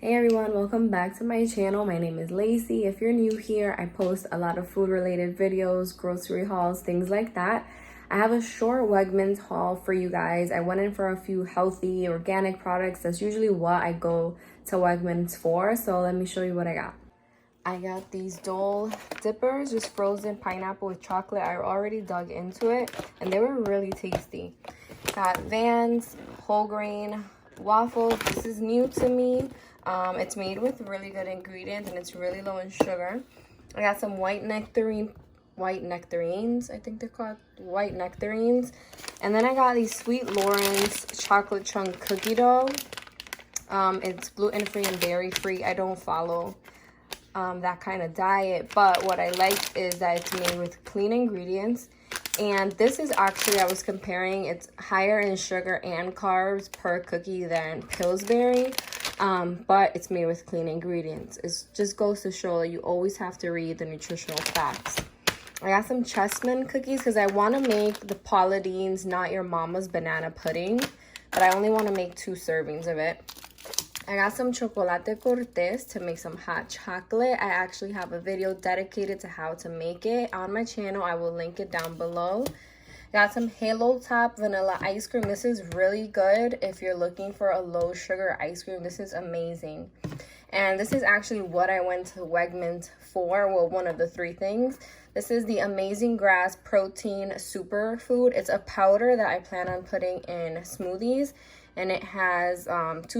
Hey everyone, welcome back to my channel. My name is Lacey. If you're new here, I post a lot of food related videos, grocery hauls, things like that. I have a short Wegmans haul for you guys. I went in for a few healthy organic products. That's usually what I go to Wegmans for. So let me show you what I got. I got these Dole dippers, just frozen pineapple with chocolate. I already dug into it and they were really tasty. Got Vans whole grain waffles. This is new to me. It's made with really good ingredients and it's really low in sugar. I got some white nectarines, I think they're called white nectarines. And then I got these Sweet Lawrence chocolate chunk cookie dough. It's gluten-free and dairy-free. I don't follow that kind of diet, but what I like is that it's made with clean ingredients. And this is actually, I was comparing, it's higher in sugar and carbs per cookie than Pillsbury, but it's made with clean ingredients. It just goes to show that you always have to read the nutritional facts. I got some chessmen cookies because I want to make the Paula Deen's Not Your Mama's banana pudding, but I only want to make 2 servings of it. I got some chocolate cortez to make some hot chocolate. I actually have a video dedicated to how to make it on my channel. I will link it down below. Got some Halo Top vanilla ice cream. This is really good if you're looking for a low sugar ice cream. This is amazing. And this is actually what I went to Wegmans for. Well, one of the 3 things. This is the Amazing Grass Protein Superfood. It's a powder that I plan on putting in smoothies. And it has 2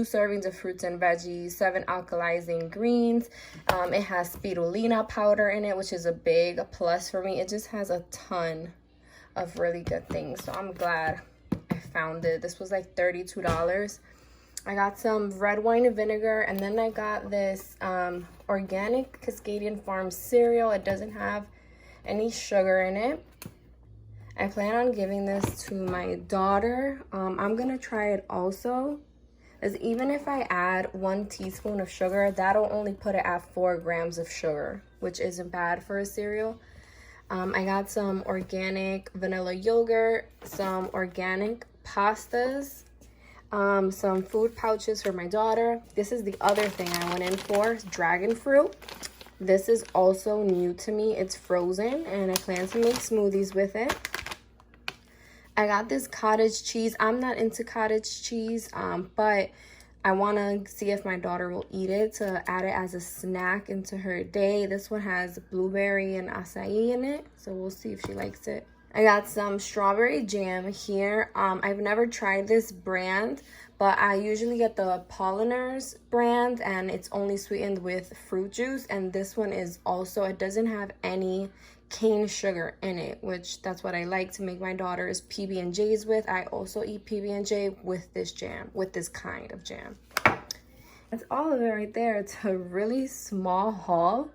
servings of fruits and veggies, 7 alkalizing greens. It has spirulina powder in it, which is a big plus for me. It just has a ton of really good things. So I'm glad I found it. This was like $32. I got some red wine and vinegar. And then I got this organic Cascadian Farm cereal. It doesn't have any sugar in it. I plan on giving this to my daughter. I'm gonna try it also, as even if I add 1 teaspoon of sugar, that'll only put it at 4 grams of sugar, which isn't bad for a cereal. I got some organic vanilla yogurt, some organic pastas, some food pouches for my daughter. This is the other thing I went in for, dragon fruit. This is also new to me. It's frozen and I plan to make smoothies with it. I got this cottage cheese. I'm not into cottage cheese, but I want to see if my daughter will eat it to add it as a snack into her day. This one has blueberry and acai in it, so we'll see if she likes it. I got some strawberry jam here. I've never tried this brand, but I usually get the Polliners brand, and it's only sweetened with fruit juice. And this one is also, it doesn't have any cane sugar in it, which that's what I like to make my daughter's PB&Js with. I also eat PB&J with this jam, with this kind of jam. That's all of it right there. It's a really small haul,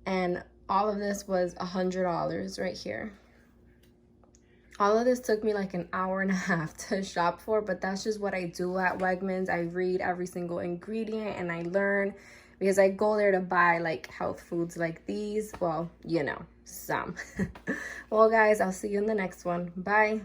and all of this was $100 right here. All of this took me like an hour and a half to shop for, but that's just what I do at Wegmans. I read every single ingredient and I learn, because I go there to buy like health foods like these. Well, you know, some. Well, guys, I'll see you in the next one. Bye.